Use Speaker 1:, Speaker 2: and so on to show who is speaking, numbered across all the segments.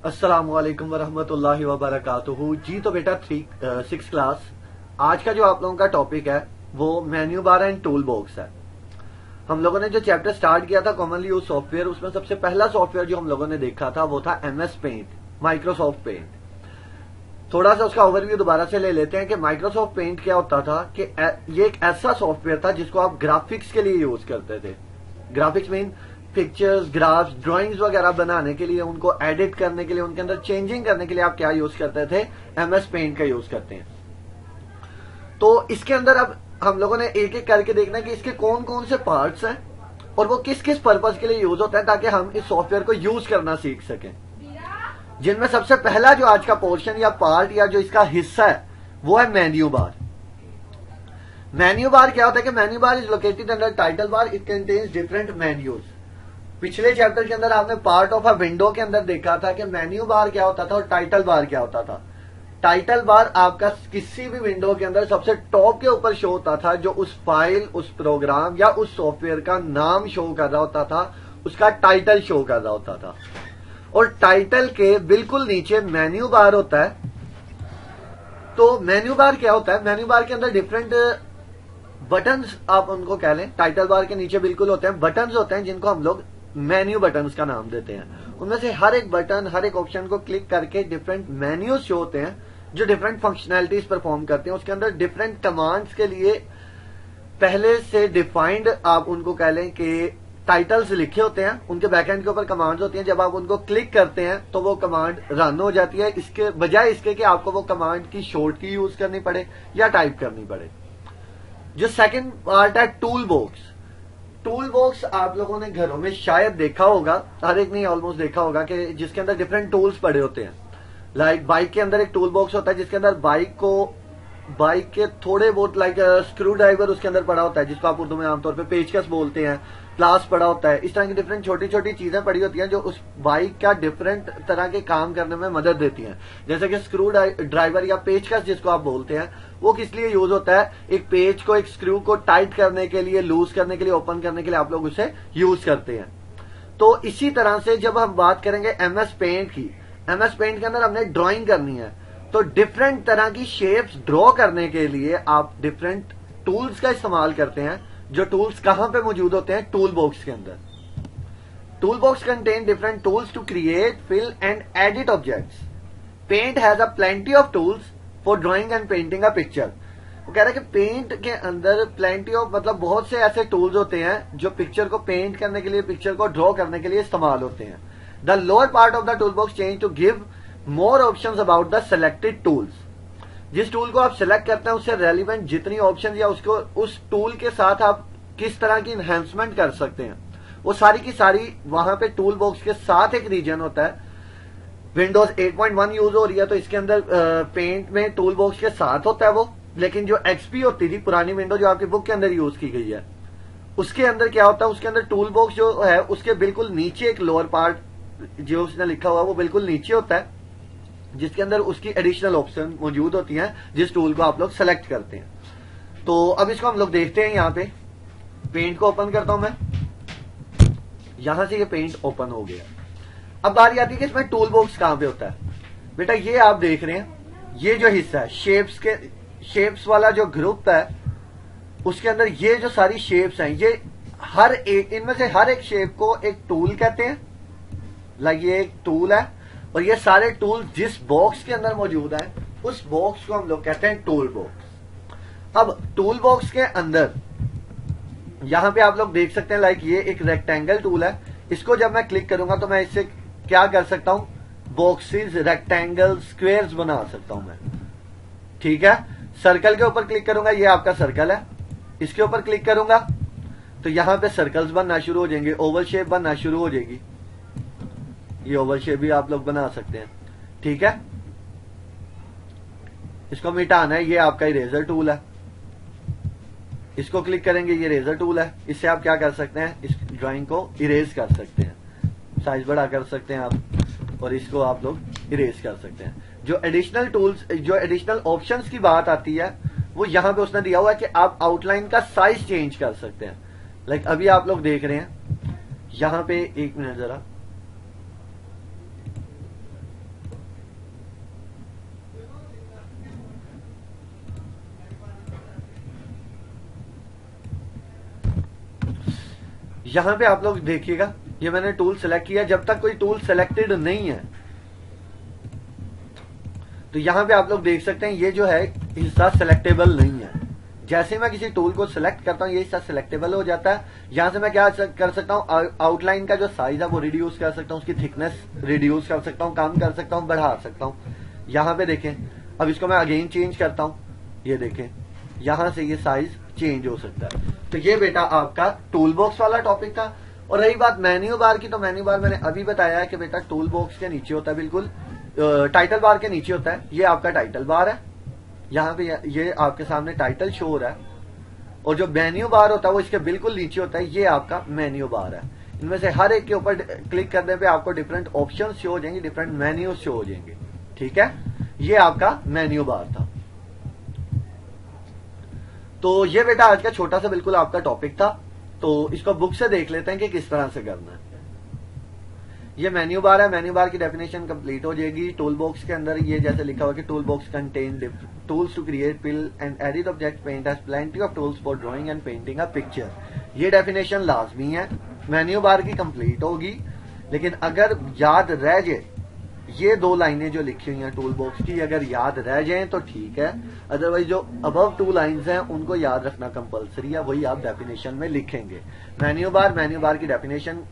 Speaker 1: अस्सलामुअलैकुम वरहमतुल्लाहि वबरकातुहू। जी तो बेटा 6 क्लास, आज का जो आप लोगों का टॉपिक है वो menu bar and tool box है। हम लोगों ने जो चैप्टर स्टार्ट किया था कॉमनली यूज सॉफ्टवेयर, उसमें सबसे पहला सॉफ्टवेयर जो हम लोगों ने देखा था वो था MS पेंट, माइक्रोसॉफ्ट पेंट। थोड़ा सा उसका ओवरव्यू दोबारा से ले लेते हैं कि माइक्रोसॉफ्ट पेंट क्या होता था कि ये एक ऐसा सॉफ्टवेयर था जिसको आप ग्राफिक्स के लिए यूज करते थे। Graphics mean pictures, graphs, drawings वगैरह बनाने के लिए, उनको एडिट करने के लिए, उनके अंदर चेंजिंग करने के लिए आप क्या यूज करते थे? MS पेंट का यूज करते हैं। तो इसके अंदर अब हम लोगों ने एक एक करके देखना है कि इसके कौन कौन से पार्ट्स हैं और वो किस किस पर्पज के लिए यूज होता है, ताकि हम इस सॉफ्टवेयर को यूज करना सीख सकें। जिनमें सबसे पहला जो आज का पोर्शन या पार्ट या जो इसका हिस्सा है वो है मेन्यू बार। मेन्यू बार क्या होता है कि menu bar is located under title bar, it contains different menus. पिछले चैप्टर के अंदर आपने पार्ट ऑफ अ विंडो के अंदर देखा था कि मेन्यू बार क्या होता था और टाइटल बार क्या होता था। टाइटल बार आपका किसी भी विंडो के अंदर सबसे टॉप के ऊपर शो होता था, जो उस फाइल, उस प्रोग्राम या उस सॉफ्टवेयर का नाम शो कर रहा होता था, उसका टाइटल शो कर रहा होता था। और टाइटल के बिल्कुल नीचे मेन्यू बार होता है। तो मेन्यू बार क्या होता है? मेन्यू बार के अंदर डिफरेंट बटन्स आप उनको कह लें। टाइटल बार के नीचे बिल्कुल होते हैं बटन्स होते हैं जिनको हम लोग मेन्यू बटन्स का नाम देते हैं। उनमें से हर एक बटन, हर एक ऑप्शन को क्लिक करके डिफरेंट मेन्यूज शो होते हैं जो डिफरेंट फंक्शनैलिटीज परफॉर्म करते हैं। उसके अंदर डिफरेंट कमांड्स के लिए पहले से डिफाइंड आप उनको कह लें कि टाइटल्स लिखे होते हैं, उनके बैकएंड के ऊपर कमांड्स होती हैं। जब आप उनको क्लिक करते हैं तो वो कमांड रन हो जाती है, इसके बजाय इसके कि आपको वो कमांड की शॉर्ट की यूज करनी पड़े या टाइप करनी पड़े। जो सेकंड पार्ट है टूल बॉक्स। टूल बॉक्स आप लोगों ने घरों में शायद देखा होगा, हर एक ने ऑलमोस्ट देखा होगा कि जिसके अंदर डिफरेंट टूल्स पड़े होते हैं। लाइक बाइक के अंदर एक टूल बॉक्स होता है जिसके अंदर बाइक के थोड़े बहुत लाइक स्क्रू ड्राइवर उसके अंदर पड़ा होता है, जिसको आप उर्दू में आमतौर पे पेचकस बोलते हैं। प्लास पड़ा होता है। इस तरह की डिफरेंट छोटी छोटी चीजें पड़ी होती हैं जो उस बाइक का डिफरेंट तरह के काम करने में मदद देती हैं। जैसे कि स्क्रू ड्राइवर या पेचकस जिसको आप बोलते हैं, वो किस लिए यूज होता है? एक पेच को, एक स्क्रू को टाइट करने के लिए, लूज करने के लिए, ओपन करने के लिए आप लोग उसे यूज करते हैं। तो इसी तरह से जब हम बात करेंगे MS पेंट की, MS पेंट के अंदर हमने ड्राइंग करनी है, तो डिफरेंट तरह की शेप्स ड्रॉ करने के लिए आप डिफरेंट टूल्स का इस्तेमाल करते हैं। जो टूल्स कहां पे मौजूद होते हैं? टूल बॉक्स के अंदर। Tool box contain different tools to create, fill and edit objects. Paint has a plenty of tools for drawing and painting a picture. वो कह रहा है कि पेंट के अंदर प्लेंटी ऑफ मतलब बहुत से ऐसे टूल्स होते हैं जो पिक्चर को पेंट करने के लिए, पिक्चर को ड्रॉ करने के लिए इस्तेमाल होते हैं। The lower part of the tool box change to give more options about the selected tools. जिस टूल को आप सिलेक्ट करते हैं उससे रेलिवेंट जितनी ऑप्शन या उसको उस टूल के साथ आप किस तरह की इन्हेंसमेंट कर सकते हैं, वो सारी की सारी वहां पे टूल बॉक्स के साथ एक रीजन होता है। विंडोज 8.1 यूज हो रही है तो इसके अंदर पेंट में टूल बॉक्स के साथ होता है वो। लेकिन जो XP होती थी, पुरानी विंडो जो आपकी बुक के अंदर यूज की गई है, उसके अंदर क्या होता है? उसके अंदर टूल बॉक्स जो है उसके बिल्कुल नीचे एक लोअर पार्ट जो उसने लिखा हुआ है वो बिल्कुल नीचे होता है, जिसके अंदर उसकी एडिशनल ऑप्शन मौजूद होती हैं जिस टूल को आप लोग सेलेक्ट करते हैं। तो अब इसको हम लोग देखते हैं। यहाँ पे पेंट को ओपन करता हूं मैं, यहां से ये पेंट ओपन हो गया। अब बारी आती है कि इसमें टूल बॉक्स कहां पे होता है। बेटा ये आप देख रहे हैं, ये जो हिस्सा है शेप्स वाला जो ग्रुप है, उसके अंदर ये जो सारी शेप्स हैं, ये हर एक, इनमें से हर एक शेप को एक टूल कहते हैं। लाइक ये एक टूल है और ये सारे टूल जिस बॉक्स के अंदर मौजूद है उस बॉक्स को हम लोग कहते हैं टूल बॉक्स। अब टूल बॉक्स के अंदर यहां पे आप लोग देख सकते हैं, लाइक ये एक रेक्टेंगल टूल है। इसको जब मैं क्लिक करूंगा तो मैं इससे क्या कर सकता हूं? बॉक्सेस, रेक्टेंगल, स्क्वेयर्स बना सकता हूं मैं। ठीक है। सर्कल के ऊपर क्लिक करूंगा, ये आपका सर्कल है। इसके ऊपर क्लिक करूंगा तो यहां पे सर्कल्स बनना शुरू हो जाएंगे, ओवल शेप बनना शुरू हो जाएगी। ये ओवल शेप भी आप लोग बना सकते हैं। ठीक है। इसको मिटाना है, ये आपका इरेजर टूल है। इसको क्लिक करेंगे, ये इरेजर टूल है। इससे आप क्या कर सकते हैं? इस ड्राइंग को इरेज कर सकते हैं, साइज बड़ा कर सकते हैं आप, और इसको आप लोग इरेज कर सकते हैं। जो एडिशनल टूल्स, जो एडिशनल ऑप्शंस की बात आती है वो यहां पे उसने दिया हुआ है कि आप आउटलाइन का साइज चेंज कर सकते हैं। लाइक अभी आप लोग देख रहे हैं यहां पे, एक मिनट जरा, यहां पे आप लोग देखिएगा, ये मैंने टूल सेलेक्ट किया। जब तक कोई टूल सेलेक्टेड नहीं है तो यहां पे आप लोग देख सकते हैं ये जो है हिस्सा सिलेक्टेबल नहीं है। जैसे ही मैं किसी टूल को सिलेक्ट करता हूं ये हिस्सा सिलेक्टेबल हो जाता है। यहां से मैं क्या कर सकता हूं, आउटलाइन का जो साइज है वो रिड्यूस कर सकता हूं, उसकी थिकनेस रिड्यूस कर सकता हूं, कम कर सकता हूं, बढ़ा सकता हूं। यहां पे देखें, अब इसको मैं अगेन चेंज करता हूं, ये देखें यहां से ये साइज चेंज हो सकता है। तो ये बेटा आपका टूल बॉक्स वाला टॉपिक था। और रही बात मेन्यू बार की, तो मेन्यू बार मैंने अभी बताया है कि बेटा टूल बॉक्स के नीचे होता है, बिल्कुल टाइटल बार के नीचे होता है। ये आपका टाइटल बार है, यहाँ पे ये आपके सामने टाइटल शो हो रहा है। और जो मेन्यू बार होता है वो इसके बिल्कुल नीचे होता है, ये आपका मेन्यू बार है। इनमें से हर एक के ऊपर क्लिक करने पे आपको डिफरेंट ऑप्शन शो हो जाएंगे, डिफरेंट मेन्यू शो हो जाएंगे। ठीक है, ये आपका मेन्यू बार था। तो ये बेटा आज का छोटा सा बिल्कुल आपका टॉपिक था। तो इसको बुक से देख लेते हैं कि किस तरह से करना है। ये मेन्यू बार है, मेन्यू बार की डेफिनेशन कंप्लीट हो जाएगी। टूल बॉक्स के अंदर ये जैसे लिखा हुआ कि tool box contain tools to create, fill and edit object, paint has plenty of tools for drawing and painting a picture. ये डेफिनेशन लाजमी है, मेन्यू बार की कंप्लीट होगी। लेकिन अगर याद रह जाए, ये दो लाइनें जो लिखी हुई हैं टूल बॉक्स की, अगर याद रह जाए तो ठीक है, अदरवाइज जो अबव टू लाइंस हैं उनको याद रखना कंपलसरी है, वही आप डेफिनेशन में लिखेंगे। मेन्यू बार की डेफिनेशन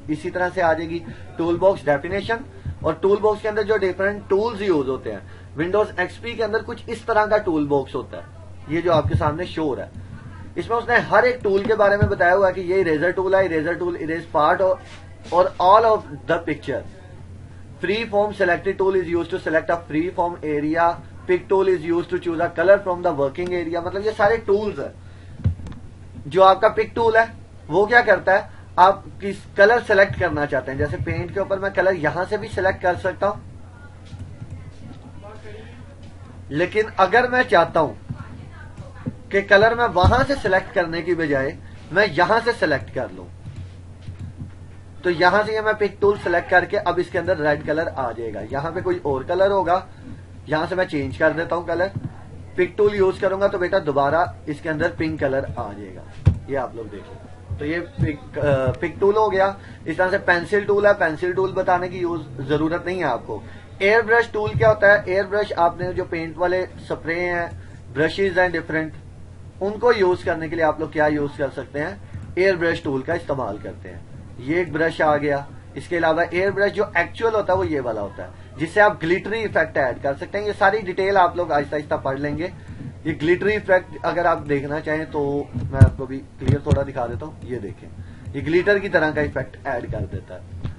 Speaker 1: इसी तरह से आ जाएगी। टूल बॉक्स डेफिनेशन, और टूल बॉक्स के अंदर जो डिफरेंट टूल्स यूज होते हैं, विंडोज एक्सपी के अंदर कुछ इस तरह का टूल बॉक्स होता है, ये जो आपके सामने शो हो रहा है। इसमें उसने हर एक टूल के बारे में बताया हुआ है कि ये इरेजर टूल है, eraser tool erase part or all of the picture. Free form selected tool is use to select a free form area, pick tool is use to choose a colour from the working area. मतलब ये सारे tools है। जो आपका pick tool है वो क्या करता है, आप किस कलर सेलेक्ट करना चाहते हैं, जैसे पेंट के ऊपर मैं कलर यहां से भी सिलेक्ट कर सकता हूं, लेकिन अगर मैं चाहता हूं कि कलर मैं वहां से सिलेक्ट करने की बजाय मैं यहां से सिलेक्ट कर लूं, तो यहां से ये मैं पिक टूल सेलेक्ट करके अब इसके अंदर रेड कलर आ जाएगा। यहां पे कोई और कलर होगा, यहां से मैं चेंज कर देता हूं कलर, पिक टूल यूज करूंगा तो बेटा दोबारा इसके अंदर पिंक कलर आ जाएगा। ये आप लोग देख लो, तो ये पिक टूल हो गया। इस तरह से पेंसिल टूल है, पेंसिल टूल बताने की जरूरत नहीं है आपको। एयर ब्रश टूल क्या होता है, एयर ब्रश आपने जो पेंट वाले स्प्रे हैं, ब्रशेज हैं डिफरेंट, उनको यूज करने के लिए आप लोग क्या यूज कर सकते हैं, एयर ब्रश टूल का इस्तेमाल करते हैं। ये एक ब्रश आ गया। इसके अलावा एयर ब्रश जो एक्चुअल होता है वो ये वाला होता है, जिससे आप ग्लिटरी इफेक्ट ऐड कर सकते हैं। ये सारी डिटेल आप लोग आहिस्ता आहिस्ता पढ़ लेंगे। ये ग्लिटरी इफेक्ट अगर आप देखना चाहें तो मैं आपको भी क्लियर थोड़ा दिखा देता हूं। ये देखें, ये ग्लिटर की तरह का इफेक्ट ऐड कर देता है।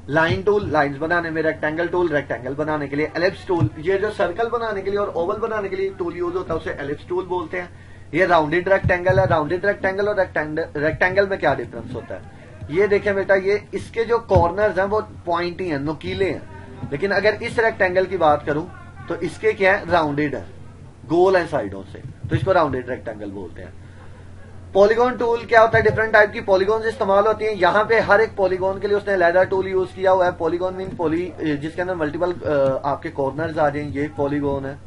Speaker 1: लाइन टूल, लाइंस बनाने में। रेक्टेंगल टूल, रेक्टेंगल बनाने के लिए। एलिप्स टूल, ये जो सर्कल बनाने के लिए और ओवल बनाने के लिए टूल यूज होता है उसे एलिप्स टूल बोलते हैं। ये राउंडेड रेक्टेंगल है। राउंडेड रेक्टेंगल और रेक्टेंगल में क्या डिफरेंस होता है, ये देखें बेटा, ये इसके जो कॉर्नर्स हैं वो पॉइंटी हैं, नुकीले हैं। लेकिन अगर इस रेक्टेंगल की बात करूं तो इसके क्या है, राउंडेड है, गोल है साइडों से, तो इसको राउंडेड रेक्टेंगल बोलते हैं। पॉलीगॉन टूल क्या होता है, डिफरेंट टाइप की पॉलीगॉन्स इस्तेमाल होती हैं। यहाँ पे हर एक पॉलीगॉन के लिए उसने लेडर टूल यूज किया हुआ है। पॉलीगॉन मीन जिसके अंदर मल्टीपल आपके कॉर्नर्स आ जाएंगे। ये एक पॉलीगॉन है,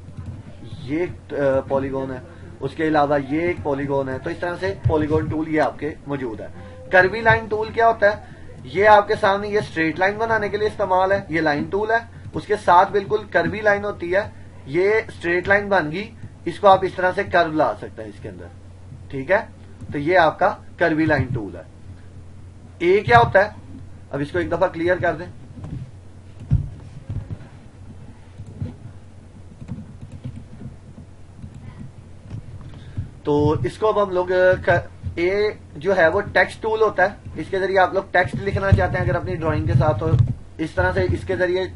Speaker 1: ये एक पॉलीगॉन है, उसके अलावा ये एक पॉलीगॉन है। तो इस तरह से पॉलीगॉन टूल ये आपके मौजूद है। कर्वी लाइन टूल क्या होता है, ये आपके सामने ये स्ट्रेट लाइन बनाने के लिए इस्तेमाल है। ये लाइन टूल है, उसके साथ बिल्कुल कर्वी लाइन होती है। ये स्ट्रेट लाइन बन गई, इसको आप इस तरह से कर्व ला सकते हैं इसके अंदर, ठीक है। तो ये आपका कर्वी लाइन टूल है। ए क्या होता है, अब इसको एक दफा क्लियर कर दें। तो इसको अब हम लोग ए जो है वो टेक्स्ट टूल होता है। इसके जरिए आप लोग टेक्स्ट लिखना चाहते हैं अगर अपनी ड्राइंग के साथ, तो इस तरह से इसके जरिए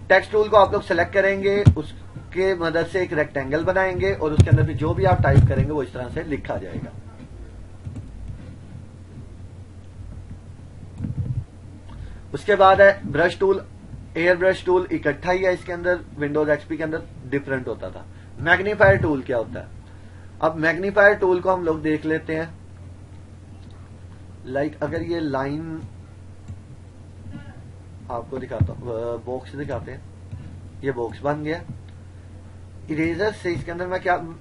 Speaker 1: टेक्स्ट टूल को आप लोग सेलेक्ट करेंगे, उसके मदद से एक रेक्टेंगल बनाएंगे और उसके अंदर भी जो भी आप टाइप करेंगे वो इस तरह से लिखा जाएगा। उसके बाद है brush tool. Air brush tool इकट्ठा ही है इसके अंदर, विंडोज एक्सपी के अंदर डिफरेंट होता था। मैग्नीफायर टूल क्या होता है? अब मैग्नीफायर टूल को हम लोग देख लेते हैं। अगर ये लाइन आपको दिखाता हूं, बॉक्स दिखाते हैं, ये बॉक्स बन गया। इरेजर से इसके अंदर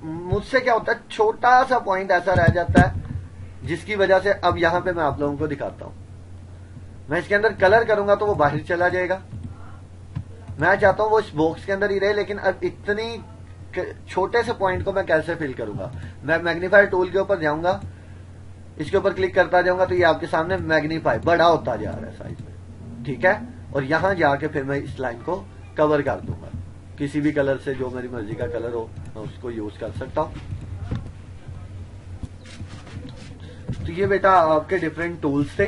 Speaker 1: मुझसे क्या होता है, छोटा सा पॉइंट ऐसा रह जाता है जिसकी वजह से अब यहां पे मैं आप लोगों को दिखाता हूं। मैं इसके अंदर कलर करूंगा तो वो बाहर चला जाएगा। मैं चाहता हूं वो इस बॉक्स के अंदर ही रहे, लेकिन अब इतनी छोटे से पॉइंट को मैं कैसे फिल करूंगा? मैं मैग्नीफायर टूल के ऊपर जाऊंगा, इसके ऊपर क्लिक करता जाऊंगा तो ये आपके सामने मैग्नीफाई बड़ा होता जा रहा है साइज में, ठीक है। और यहां जाके फिर मैं इस लाइन को कवर कर दूंगा किसी भी कलर से, जो मेरी मर्जी का कलर हो मैं उसको यूज कर सकता हूं। तो ये बेटा आपके डिफरेंट टूल्स थे।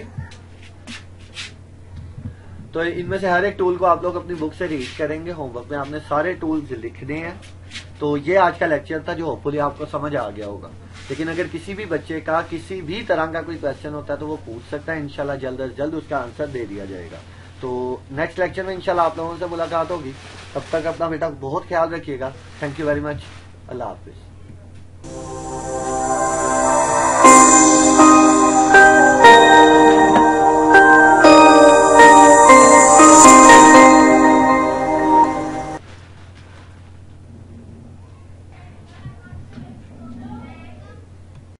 Speaker 1: तो इनमें से हर एक टूल को आप लोग अपनी बुक से रीड करेंगे। होमवर्क में आपने सारे टूल्स लिखने हैं। तो ये आज का लेक्चर था जो होपफुली आपको समझ आ गया होगा। लेकिन अगर किसी भी बच्चे का किसी भी तरह का कोई क्वेश्चन होता है तो वो पूछ सकता है, इंशाल्लाह जल्द से जल्द उसका आंसर दे दिया जाएगा। तो नेक्स्ट लेक्चर में इंशाल्लाह आप लोगों से मुलाकात होगी। तब तक अपना बेटा बहुत ख्याल रखिएगा। Thank you very much. Allah Hafiz.